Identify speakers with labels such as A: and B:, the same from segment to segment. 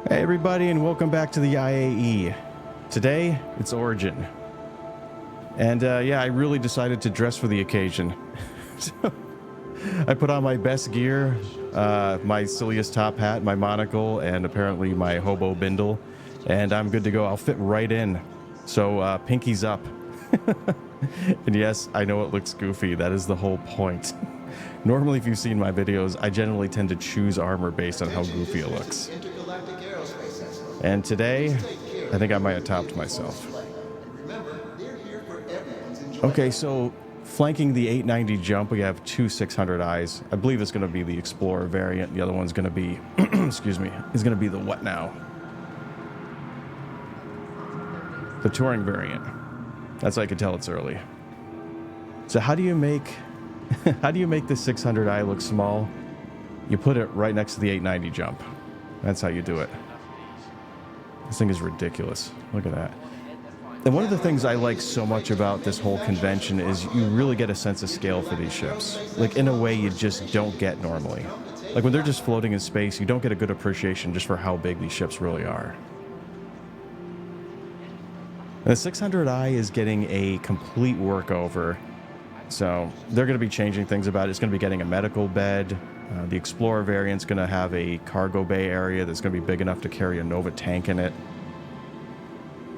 A: Hey everybody, and welcome back to the IAE. Today, it's Origin. And yeah, I really decided to dress for the occasion. So, I put on my best gear, my silliest top hat, my monocle, and apparently my hobo bindle. And I'm good to go. I'll fit right in. So, pinkies up. And yes, I know it looks goofy. That is the whole point. Normally, if you've seen my videos, I generally tend to choose armor based on how goofy it looks. And today, I think I might have topped myself. Okay, so flanking the 890 jump, we have two 600Is. I believe it's going to be the Explorer variant. The other one's going to be, excuse me, is going to be the what now? The Touring variant. That's how I can tell it's early. So how do you make the 600i look small? You put it right next to the 890 jump. That's how you do it. This thing is ridiculous. Look at that. And one of the things I like so much about this whole convention is you really get a sense of scale for these ships. Like, in a way you just don't get normally. Like, when they're just floating in space, you don't get a good appreciation just for how big these ships really are. The 600i is getting a complete workover. So they're going to be changing things about it. It's going to be getting a medical bed. The Explorer variant's going to have a cargo bay area that's going to be big enough to carry a Nova tank in it.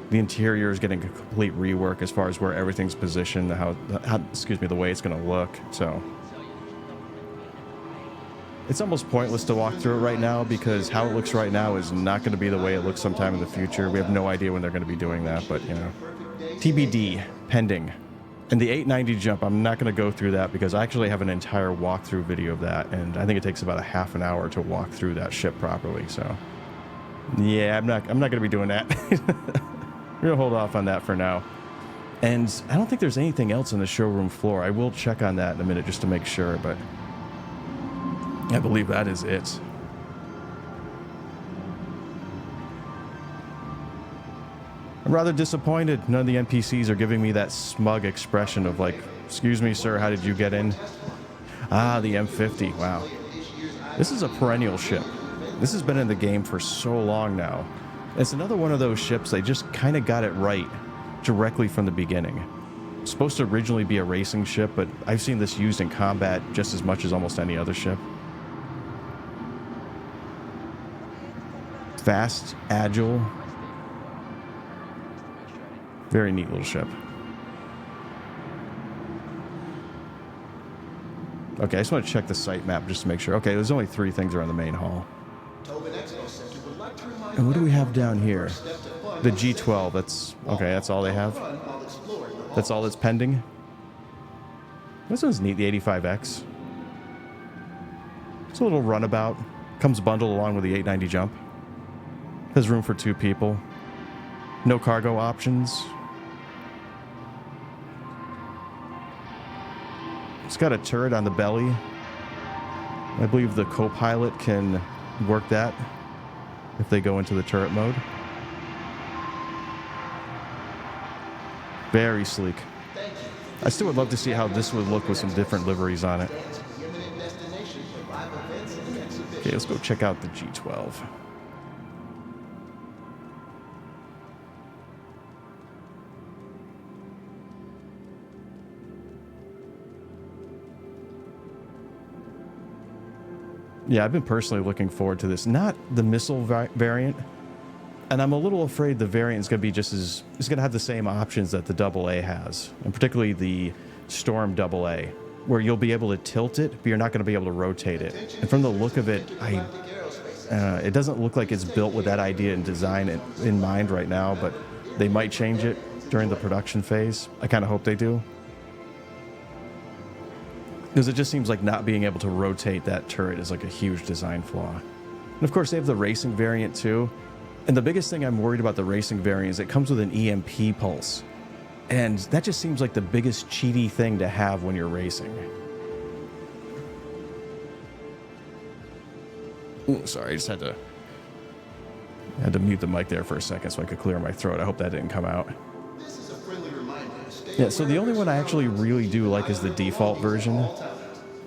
A: The interior is getting a complete rework as far as where everything's positioned, the way it's going to look. So it's almost pointless to walk through it right now because how it looks right now is not going to be the way it looks sometime in the future. We have no idea when they're going to be doing that, but you know, TBD, pending. And the 890 jump, I'm not going to go through that because I actually have an entire walkthrough video of that, and I think it takes about a half an hour to walk through that ship properly. So, yeah, I'm not going to be doing that. We're going to hold off on that for now. And I don't think there's anything else on the showroom floor. I will check on that in a minute just to make sure, but I believe that is it. I'm rather disappointed none of the NPCs are giving me that smug expression of like, excuse me, sir, how did you get in? Ah, the M50, wow. This is a perennial ship. This has been in the game for so long now. It's another one of those ships, they just kind of got it right directly from the beginning. It's supposed to originally be a racing ship, but I've seen this used in combat just as much as almost any other ship. Fast, agile. Very neat little ship. Okay, I just want to check the site map just to make sure. Okay, there's only 3 things around the main hall. And what do we have down here? The G12, that's... Okay, that's all they have? That's all that's pending? This one's neat, the 85X. It's a little runabout. Comes bundled along with the 890 jump. Has room for 2 people. No cargo options. It's got a turret on the belly. I believe the co-pilot can work that if they go into the turret mode. Very sleek. I still would love to see how this would look with some different liveries on it. Okay, let's go check out the G12. Yeah, I've been personally looking forward to this. Not the missile variant. And I'm a little afraid the variant is going to be just as... It's going to have the same options that the AA has. And particularly the Storm AA. Where you'll be able to tilt it, but you're not going to be able to rotate it. And from the look of it, it doesn't look like it's built with that idea and design in mind right now. But they might change it during the production phase. I kind of hope they do. Because it just seems like not being able to rotate that turret is like a huge design flaw. And of course, they have the racing variant too. And the biggest thing I'm worried about the racing variant is it comes with an EMP pulse. And that just seems like the biggest cheaty thing to have when you're racing. Ooh, sorry, I just had to mute the mic there for a second so I could clear my throat. I hope that didn't come out. Yeah, so the only one I actually really do like is the default version.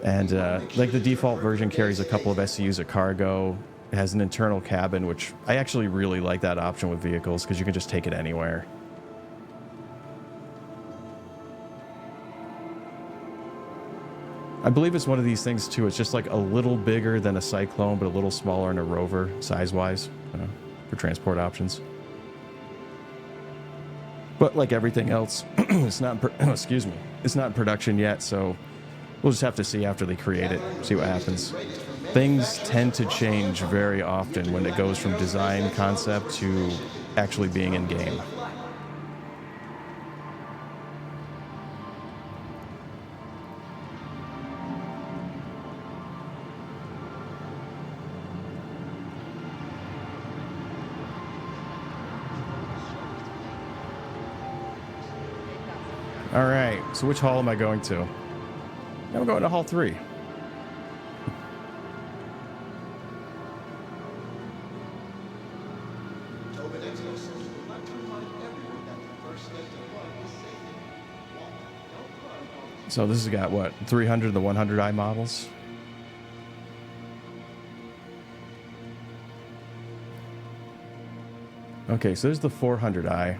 A: And like the default version carries a couple of SCUs of cargo It has an internal cabin, which I actually really like that option with vehicles because you can just take it anywhere. I believe it's one of these things too. It's just like a little bigger than a Cyclone, but a little smaller than a Rover size-wise for transport options. But like everything else, it's not excuse me, it's not in production yet, so we'll just have to see after they create it, see what happens. Things tend to change very often when it goes from design concept to actually being in game. All right, so which hall am I going to? I'm going to hall 3. So this has got what, 300 of the 100i models? Okay, so there's the 400i,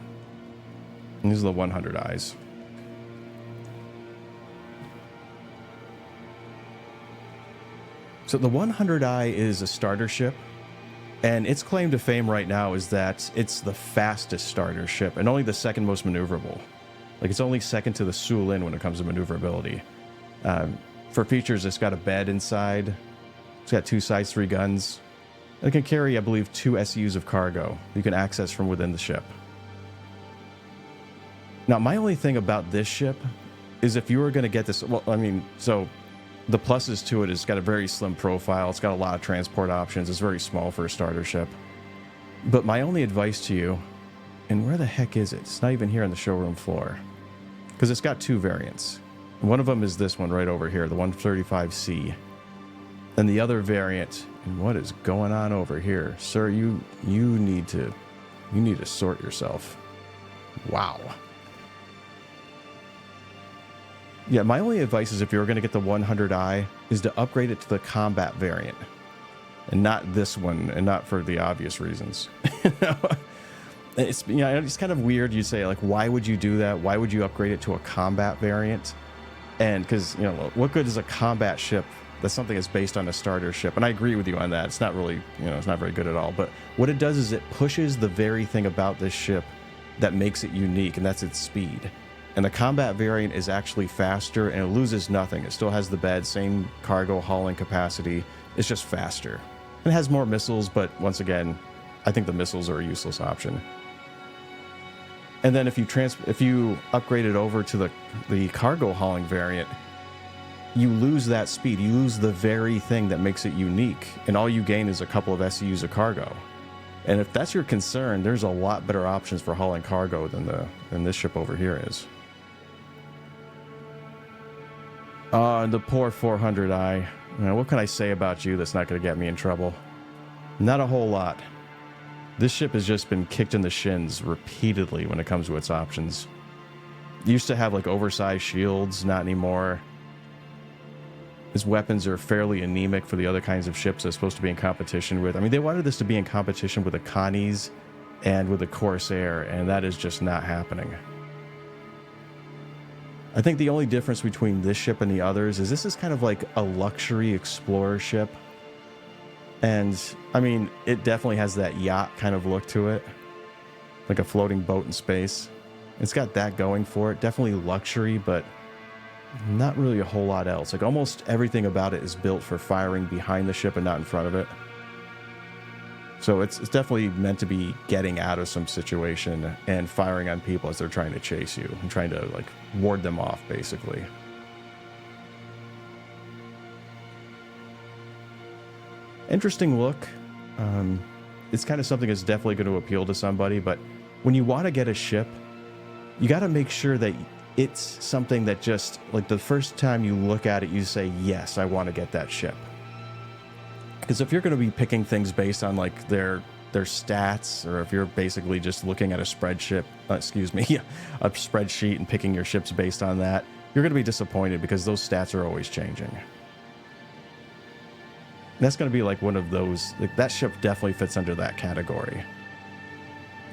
A: and these are the 100i's. So the 100i is a starter ship, and its claim to fame right now is that it's the fastest starter ship and only the second most maneuverable. Like, it's only second to the Sulin when it comes to maneuverability. For features, it's got a bed inside. It's got 2 sides, 3 guns. And it can carry, I believe, 2 SUs of cargo you can access from within the ship. Now, my only thing about this ship is if you were going to get this... Well, I mean, so the pluses to it is it's got a very slim profile. It's got a lot of transport options. It's very small for a starter ship. But my only advice to you... And where the heck is it? It's not even here on the showroom floor. Because it's got 2 variants. One of them is this one right over here, the 135C. And the other variant, and what is going on over here? Sir, you need to sort yourself. Wow. Yeah, my only advice is if you're going to get the 100i is to upgrade it to the combat variant. And not this one, and not for the obvious reasons. It's, you know, it's kind of weird. You say, like, why would you do that? Why would you upgrade it to a combat variant? And because, you know, what good is a combat ship that's something that's based on a starter ship? And I agree with you on that. It's not really, you know, it's not very good at all. But what it does is it pushes the very thing about this ship that makes it unique, and that's its speed. And the combat variant is actually faster, and it loses nothing. It still has the bed, same cargo hauling capacity. It's just faster. And it has more missiles, but once again, I think the missiles are a useless option. And then if you upgrade it over to the cargo hauling variant, you lose that speed. You lose the very thing that makes it unique, and all you gain is a couple of SUs of cargo. And if that's your concern, there's a lot better options for hauling cargo than this ship over here is. The poor 400i. What can I say about you that's not going to get me in trouble? Not a whole lot. This ship has just been kicked in the shins repeatedly when it comes to its options. It used to have like oversized shields, not anymore. Its weapons are fairly anemic for the other kinds of ships it's supposed to be in competition with. I mean, they wanted this to be in competition with the Connies and with the Corsair, and that is just not happening. I think the only difference between this ship and the others is this is kind of like a luxury explorer ship. And, I mean, it definitely has that yacht kind of look to it. Like a floating boat in space. It's got that going for it. Definitely luxury, but not really a whole lot else. Like, almost everything about it is built for firing behind the ship and not in front of it. So it's definitely meant to be getting out of some situation and firing on people as they're trying to chase you and trying to, like, ward them off, basically. Interesting look. It's kind of something that's definitely going to appeal to somebody, but when you want to get a ship, you got to make sure that it's something that just, like, the first time you look at it, you say, yes, I want to get that ship. Because if you're going to be picking things based on, like, their stats, or if you're basically just looking at a spreadsheet and picking your ships based on that, you're going to be disappointed because those stats are always changing. That's going to be like one of those, like that ship definitely fits under that category.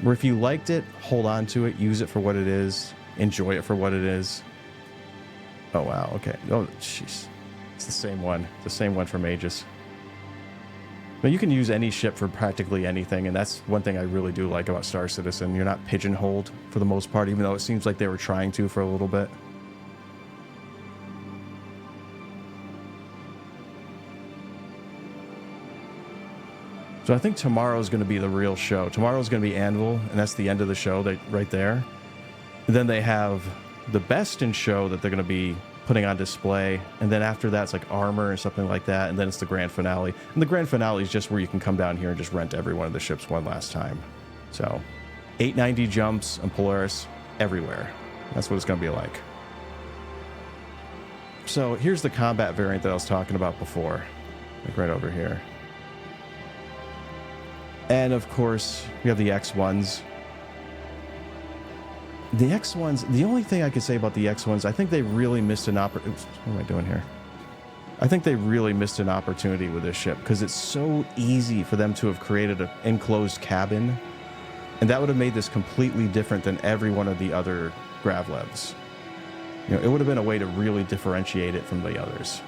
A: Where if you liked it, hold on to it, use it for what it is, enjoy it for what it is. Oh, wow. Okay. Oh, jeez. It's the same one. The same one from Aegis. But you can use any ship for practically anything, and that's one thing I really do like about Star Citizen. You're not pigeonholed for the most part, even though it seems like they were trying to for a little bit. So I think tomorrow's going to be the real show. Tomorrow's going to be Anvil, and that's the end of the show right there. And then they have the best in show that they're going to be putting on display. And then after that, it's like armor or something like that. And then it's the grand finale. And the grand finale is just where you can come down here and just rent every one of the ships one last time. So 890 jumps and Polaris everywhere. That's what it's going to be like. So here's the combat variant that I was talking about before. Like right over here. And of course, we have the X1s. The X1s, the only thing I could say about the X1s, I think they really missed an opportunity. What am I doing here? I think they really missed an opportunity with this ship because it's so easy for them to have created an enclosed cabin. And that would have made this completely different than every one of the other Gravlevs. You know, it would have been a way to really differentiate it from the others.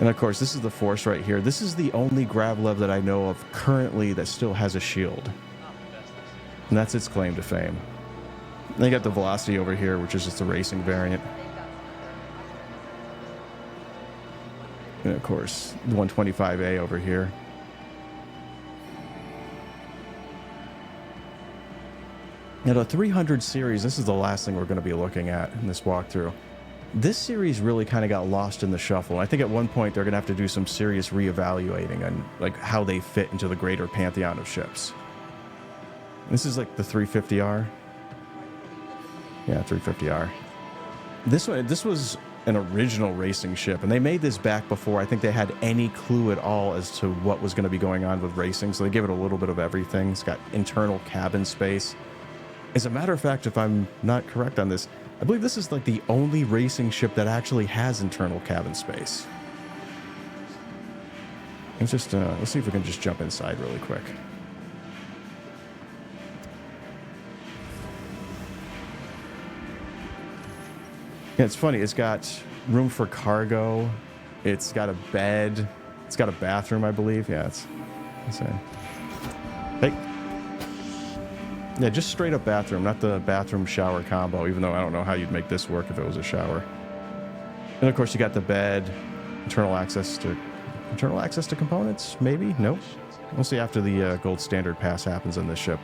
A: And of course, this is the Force right here. This is the only Gravlev that I know of currently that still has a shield. And that's its claim to fame. Then you got the Velocity over here, which is just the racing variant. And of course, the 125A over here. Now the 300 series, this is the last thing we're going to be looking at in this walkthrough. This series really kind of got lost in the shuffle. I think at one point they're going to have to do some serious reevaluating on like how they fit into the greater pantheon of ships. This is like the 350R. Yeah, 350R. This was an original racing ship, and they made this back before I think they had any clue at all as to what was going to be going on with racing, so they gave it a little bit of everything. It's got internal cabin space. As a matter of fact, if I'm not correct on this, I believe this is like the only racing ship that actually has internal cabin space. Let's see if we can just jump inside really quick. Yeah, it's funny. It's got room for cargo. It's got a bed. It's got a bathroom, I believe. Yeah, it's insane. Hey. Yeah, just straight up bathroom, not the bathroom shower combo, even though I don't know how you'd make this work if it was a shower. And of course you got the bed, internal access to components, maybe? Nope. We'll see after the gold standard pass happens on this ship.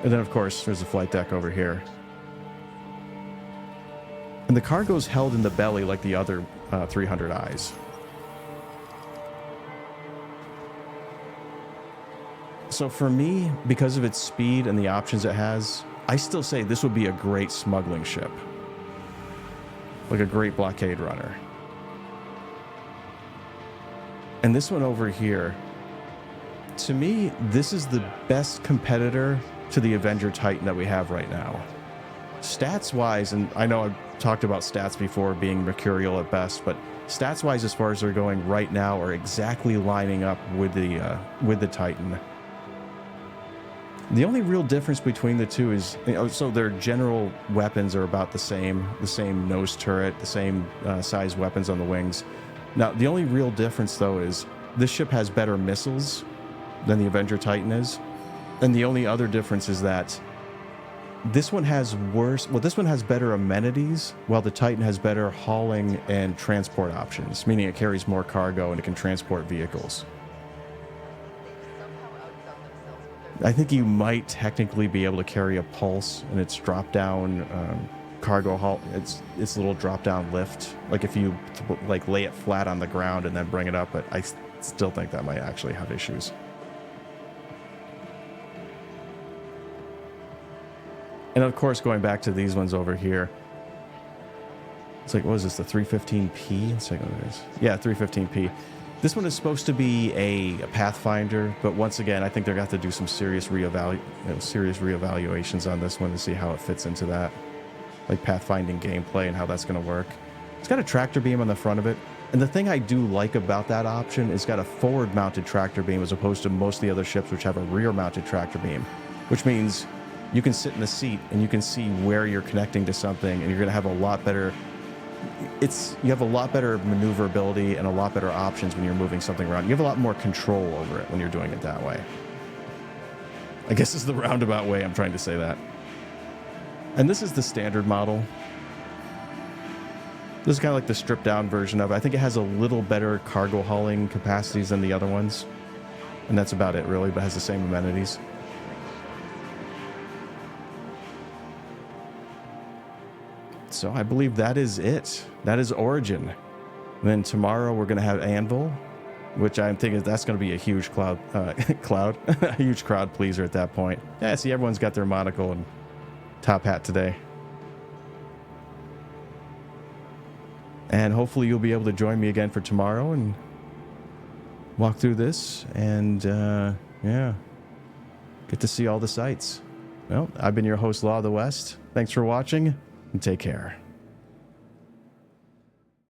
A: And then of course there's a flight deck over here. And the cargo's held in the belly like the other 300Is. So for me, because of its speed and the options it has, I still say this would be a great smuggling ship. Like a great blockade runner. And this one over here, to me, this is the best competitor to the Avenger Titan that we have right now. Stats-wise, and I know I've talked about stats before being mercurial at best, but stats-wise, as far as they're going right now, are exactly lining up with the Titan. The only real difference between the two is, so their general weapons are about the same nose turret, the same size weapons on the wings. Now, the only real difference, though, is this ship has better missiles than the Avenger Titan is. And the only other difference is that this one has better amenities, while the Titan has better hauling and transport options, meaning it carries more cargo and it can transport vehicles. I think you might technically be able to carry a Pulse and its drop-down cargo haul, its little drop-down lift, like if you like lay it flat on the ground and then bring it up, but I still think that might actually have issues. And of course, going back to these ones over here, it's like, what is this, the 315P? Let's see what it is. Yeah, 315P. This one is supposed to be a Pathfinder, but once again, I think they're going to have to do some serious reevaluations on this one to see how it fits into that, like pathfinding gameplay and how that's going to work. It's got a tractor beam on the front of it. And the thing I do like about that option is got a forward mounted tractor beam as opposed to most of the other ships which have a rear mounted tractor beam, which means you can sit in the seat and you can see where you're connecting to something, and you're going to have a lot better, you have a lot better maneuverability and a lot better options when you're moving something around. You have a lot more control over it when you're doing it that way. I guess is the roundabout way I'm trying to say that. And this is the standard model. This is kind of like the stripped down version of it. I think it has a little better cargo hauling capacities than the other ones. And that's about it really, but has the same amenities. So I believe that is it. That is Origin. And then tomorrow we're going to have Anvil, which I'm thinking that's going to be a huge a huge crowd pleaser at that point. Yeah, see, everyone's got their monocle and top hat today. And hopefully you'll be able to join me again for tomorrow and walk through this and, yeah, get to see all the sights. Well, I've been your host, Law of the West. Thanks for watching and take care.